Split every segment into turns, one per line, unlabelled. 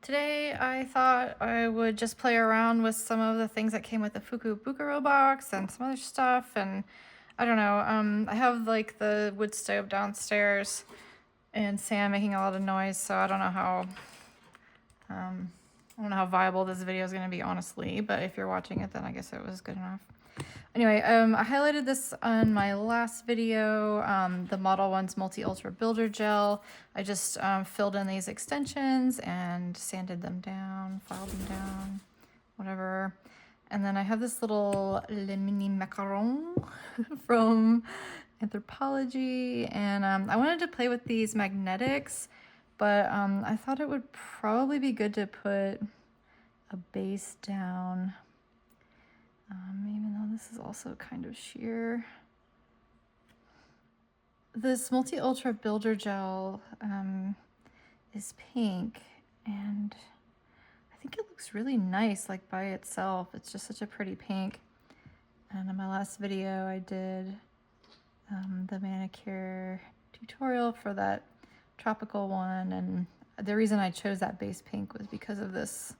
Today I thought I would just play around with some of the things that came with the Fukubukuro box and some other stuff, and I don't know, I have like the wood stove downstairs and Sam making a lot of noise, so I don't know how viable this video is going to be, honestly, but if you're watching it, then I guess it was good enough. Anyway, I highlighted this on my last video, the Model 1's Multi-Ultra Builder Gel. I just filled in these extensions and sanded them down, filed them down, whatever. And then I have this little Le Mini Macaron from Anthropology, and I wanted to play with these magnetics, but I thought it would probably be good to put a base down. Even though this is also kind of sheer. This Multi-Ultra Builder Gel is pink, and I think it looks really nice like by itself. It's just such a pretty pink. And in my last video I did the manicure tutorial for that tropical one, and the reason I chose that base pink was because of this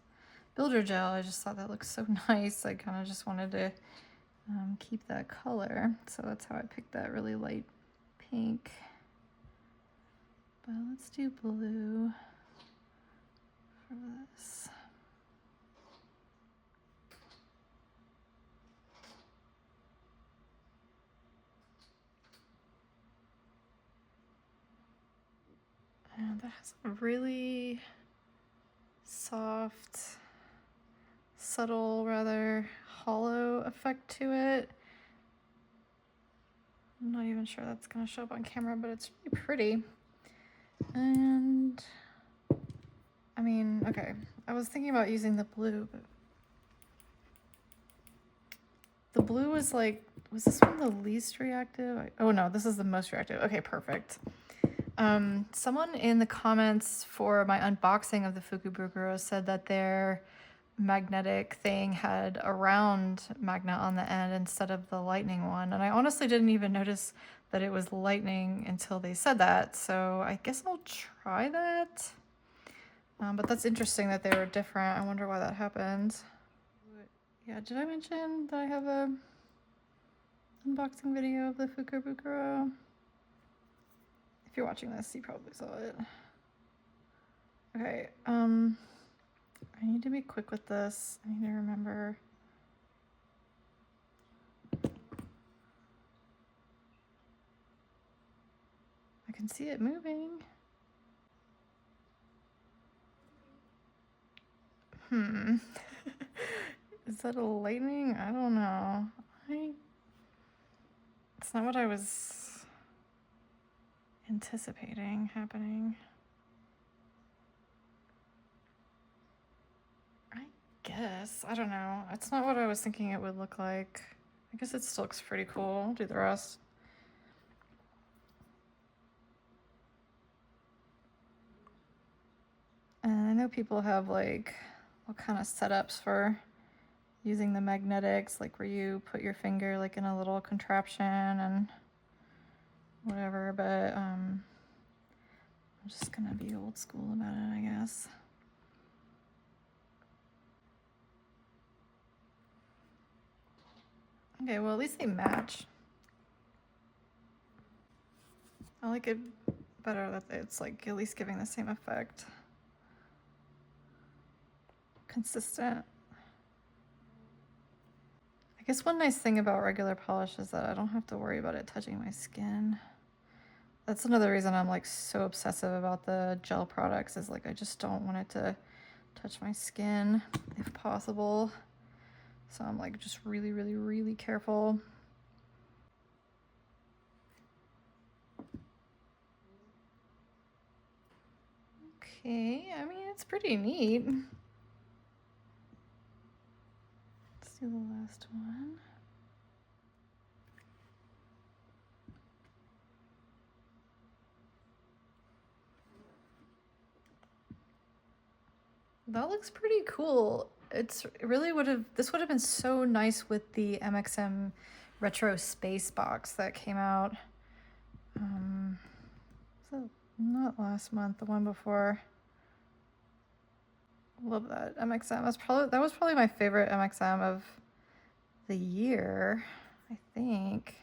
builder gel. I just thought that looked so nice. I kind of just wanted to keep that color, so that's how I picked that really light pink. But let's do blue for this. And that has a really soft, subtle, rather hollow effect to it. I'm not even sure that's going to show up on camera, but it's really pretty. And I mean, okay, I was thinking about using the blue, but the blue was like, was this one the least reactive? Oh no, this is the most reactive. Okay, perfect. Someone in the comments for my unboxing of the Fukubukuro said that their magnetic thing had a round magnet on the end instead of the lightning one, and I honestly didn't even notice that it was lightning until they said that, so I guess I'll try that. But that's interesting that they were different. I wonder why that happened. Yeah, did I mention that I have a unboxing video of the Fukubukuro? If you're watching this, you probably saw it. Okay, I need to be quick with this. I need to remember. I can see it moving. Is that a lightning? I don't know. It's not what I was anticipating happening. I guess. I don't know. It's not what I was thinking it would look like. I guess it still looks pretty cool. I'll do the rest. And I know people have like all kind of setups for using the magnetics, like where you put your finger like in a little contraption and whatever, but I'm just gonna be old school about it, I guess. Okay, well, at least they match. I like it better that it's like at least giving the same effect. Consistent. I guess one nice thing about regular polish is that I don't have to worry about it touching my skin. That's another reason I'm like so obsessive about the gel products, is like I just don't want it to touch my skin if possible. So I'm like just really, really, really careful. Okay, I mean, it's pretty neat. Let's do the last one. That looks pretty cool. This would have been so nice with the MXM Retro Space box that came out. So not last month, the one before. Love that MXM. That was probably my favorite MXM of the year, I think.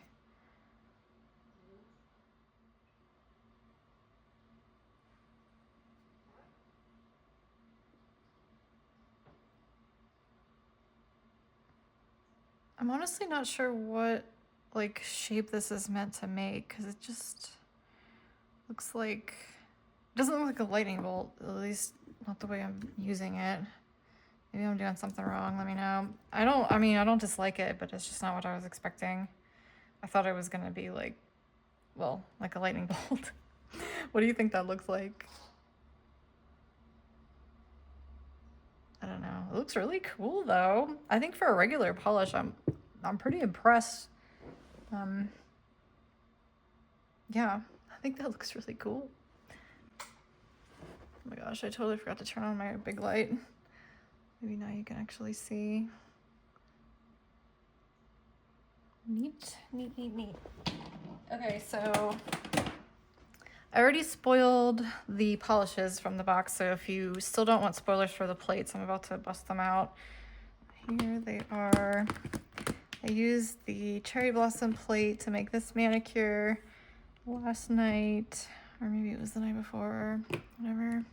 I'm honestly not sure what like shape this is meant to make because it just looks like it doesn't look like a lightning bolt, at least not the way I'm using it. Maybe I'm doing something wrong. Let me know. I don't dislike it, but it's just not what I was expecting. I thought it was gonna be like, well, like a lightning bolt. What do you think that looks like? I don't know. It looks really cool though. I think for a regular polish, I'm pretty impressed. Yeah, I think that looks really cool. Oh my gosh, I totally forgot to turn on my big light. Maybe now you can actually see. Neat, neat, neat, neat. Okay, so I already spoiled the polishes from the box, so if you still don't want spoilers for the plates, I'm about to bust them out. Here they are. I used the cherry blossom plate to make this manicure last night, or maybe it was the night before, whatever.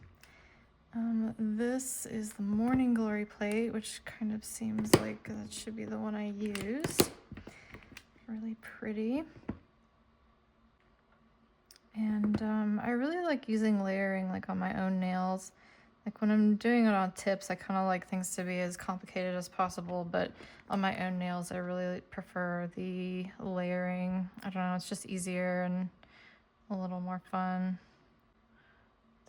This is the Morning Glory plate, which kind of seems like that should be the one I use. Really pretty. And I really like using layering like on my own nails. Like when I'm doing it on tips, I kind of like things to be as complicated as possible, but on my own nails, I really prefer the layering. I don't know, it's just easier and a little more fun.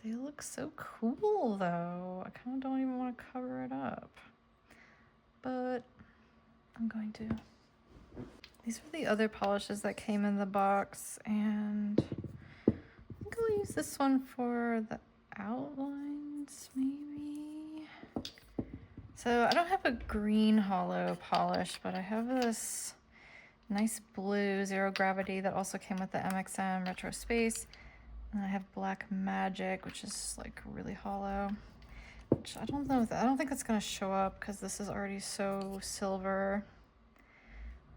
They look so cool though. I kind of don't even want to cover it up, but I'm going to. These are the other polishes that came in the box, and I think I'll use this one for the outlines, maybe. So I don't have a green hollow polish, but I have this nice blue Zero Gravity that also came with the MXM Retro Space. And I have Black Magic, which is like really hollow, which I don't know. I don't think it's gonna show up because this is already so silver.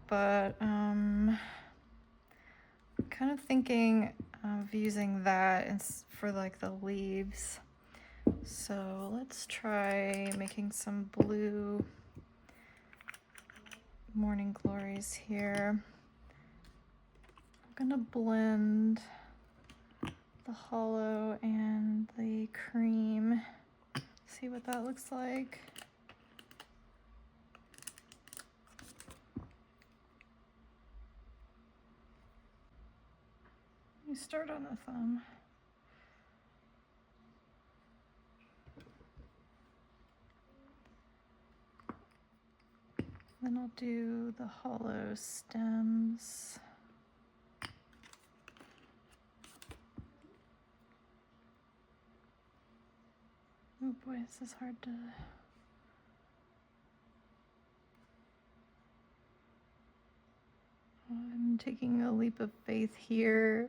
But I'm kind of thinking of using that for like the leaves. So let's try making some blue Morning Glories here. I'm gonna blend the hollow and the cream. See what that looks like. You start on the thumb. Then I'll do the hollow stems. Oh boy, this is hard to... I'm taking a leap of faith here.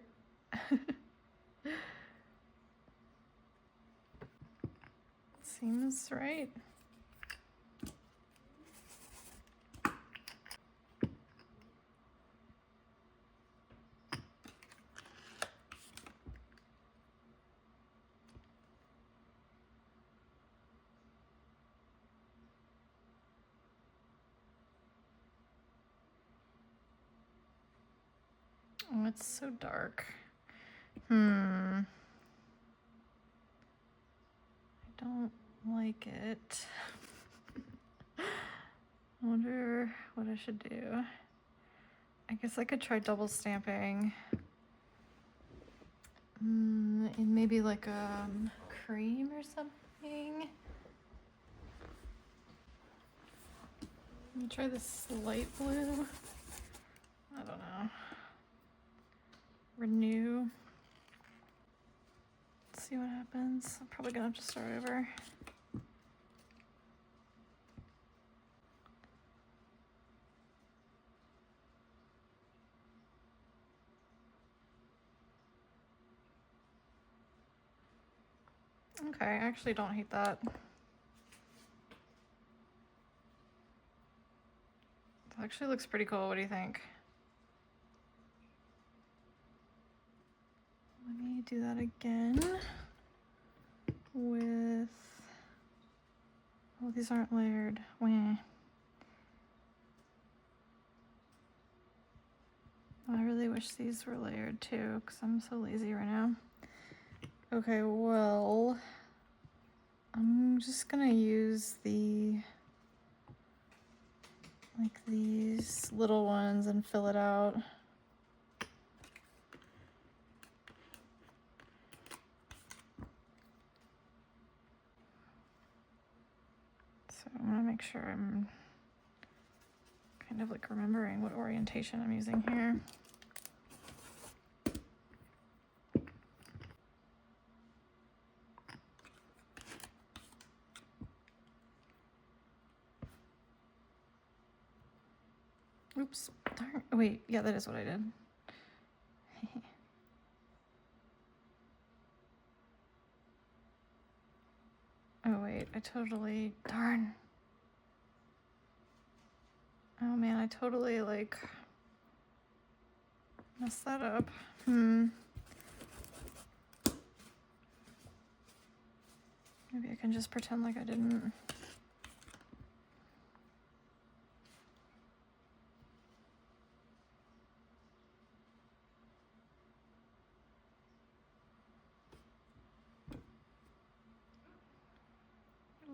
Seems right. Oh, it's so dark. I don't like it. I wonder what I should do. I guess I could try double stamping. In maybe like cream or something. Let me try this light blue. I don't know. Renew. Let's see what happens. I'm probably gonna have to start over. Okay, I actually don't hate that. Actually looks pretty cool. What do you think? Let me do that again with, oh, these aren't layered. Wah. I really wish these were layered too, because I'm so lazy right now. Okay, well, I'm just gonna use like these little ones and fill it out. So I'm gonna make sure I'm kind of like remembering what orientation I'm using here. Oops, darn. Oh, wait, yeah, that is what I did. Oh, wait, I totally, darn. Oh man, I totally like messed that up. Maybe I can just pretend like I didn't.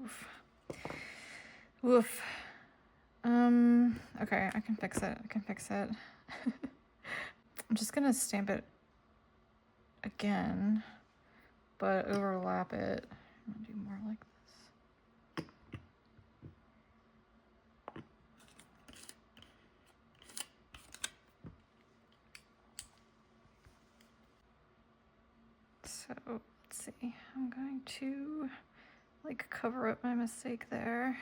Oof. Oof. Okay, I can fix it. I can fix it. I'm just gonna stamp it again, but overlap it. I'm gonna do more like this. So let's see, I'm going to like cover up my mistake there.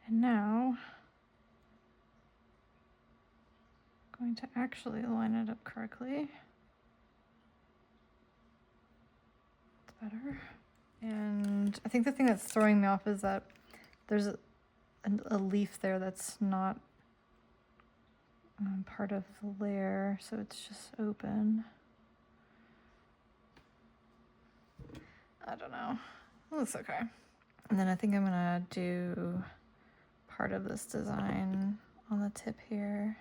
And now I'm going to actually line it up correctly. It's better. And I think the thing that's throwing me off is that there's a leaf there that's not part of the layer, so it's just open. I don't know. It looks okay. And then I think I'm gonna do part of this design on the tip here.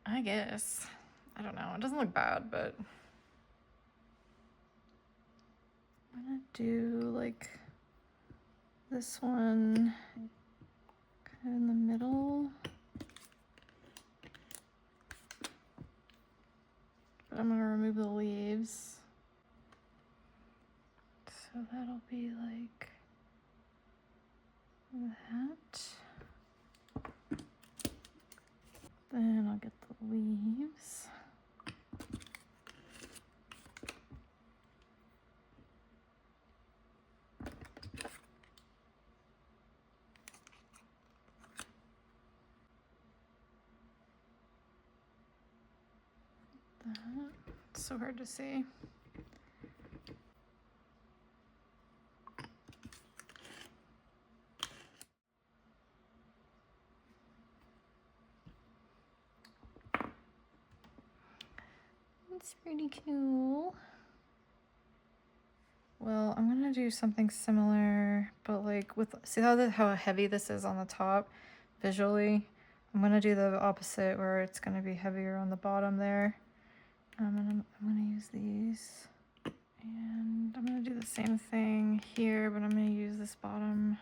I guess. I don't know. It doesn't look bad, but I'm gonna do like this one kind of in the middle. But I'm gonna remove the leaves. So that'll be like that. Then I'll get the leaves. That. It's so hard to see. It's pretty cool. Well, I'm gonna do something similar, but like with, see how heavy this is on the top visually? I'm gonna do the opposite where it's gonna be heavier on the bottom there. I'm gonna use these. And I'm gonna do the same thing here, but I'm gonna use this bottom.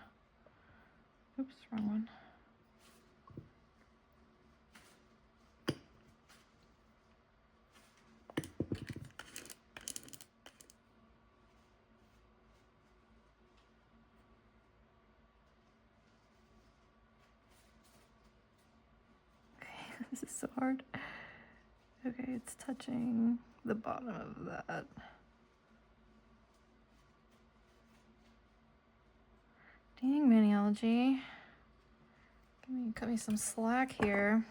Oops, wrong one. This is so hard. Okay, it's touching the bottom of that. Dang, Maniology. Give me Cut me some slack here.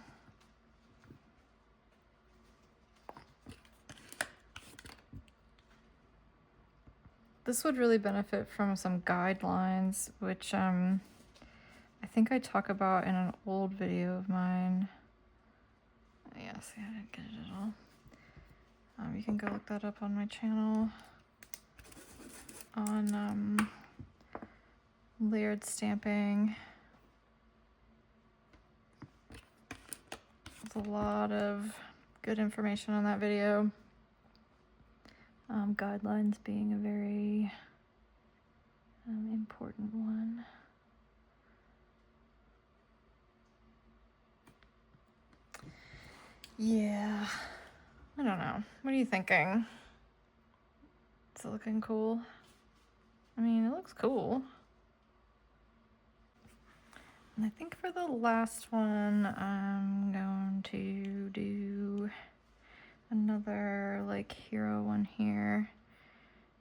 This would really benefit from some guidelines, which I think I talk about in an old video of mine. Yes, I didn't get it at all. You can go look that up on my channel on layered stamping. There's a lot of good information on that video. Guidelines being a very important one. Yeah, I don't know. What are you thinking? Is it looking cool? I mean, it looks cool. And I think for the last one, I'm going to do another like hero one here.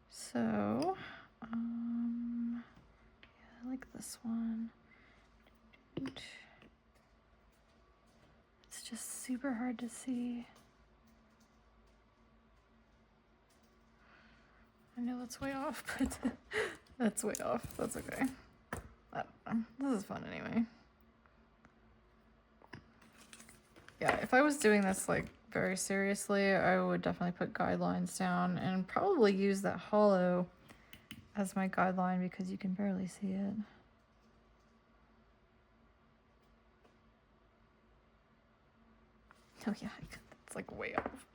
So, yeah, I like this one. It's just super hard to see. I know that's way off, but that's way off. That's okay. I don't know. This is fun anyway. Yeah, if I was doing this like very seriously, I would definitely put guidelines down and probably use that hollow as my guideline because you can barely see it. Oh yeah, it's like way off.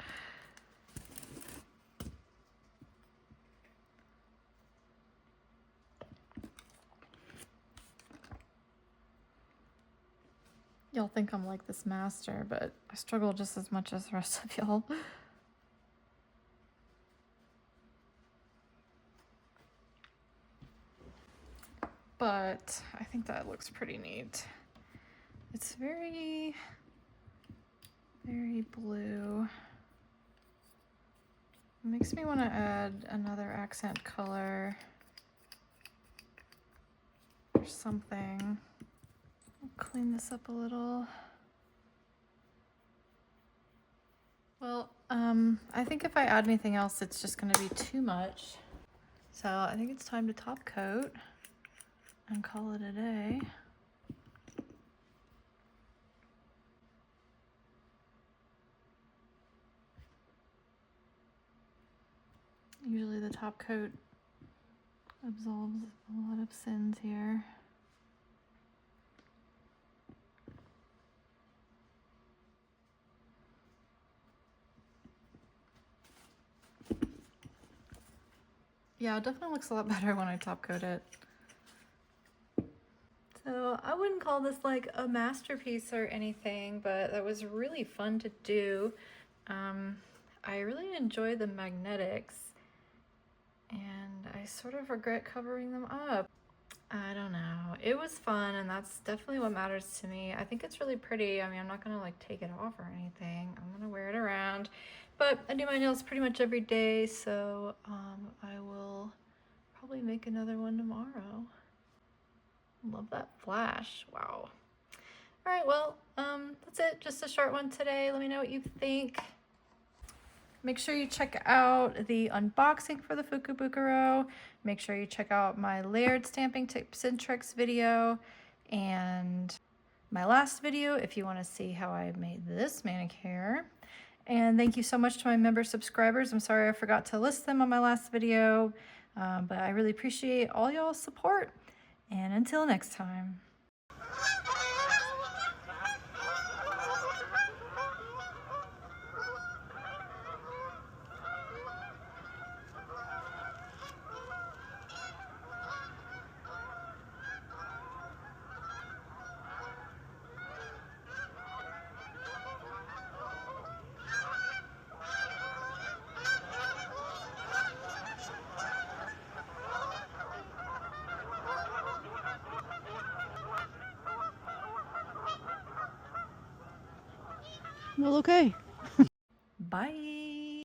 Y'all think I'm like this master, but I struggle just as much as the rest of y'all. But I think that looks pretty neat. It's very, very blue. It makes me want to add another accent color or something. I'll clean this up a little. Well, I think if I add anything else, it's just going to be too much. So I think it's time to top coat and call it a day. Usually the top coat absolves a lot of sins here. Yeah, it definitely looks a lot better when I top coat it. So I wouldn't call this like a masterpiece or anything, but that was really fun to do. I really enjoy the magnetics and I sort of regret covering them up. I don't know. It was fun and that's definitely what matters to me. I think it's really pretty. I mean, I'm not gonna like take it off or anything. I'm gonna wear it around, but I do my nails pretty much every day, so I will probably make another one tomorrow. Love that flash. Wow. All right, well, that's it. Just a short one today. Let me know what you think. Make sure you check out the unboxing for the Fukubukuro. Make sure you check out my layered stamping tips and tricks video and my last video if you want to see how I made this manicure. And thank you so much to my member subscribers. I'm sorry I forgot to list them on my last video, but I really appreciate all y'all's support. And until next time. Well, okay. Bye.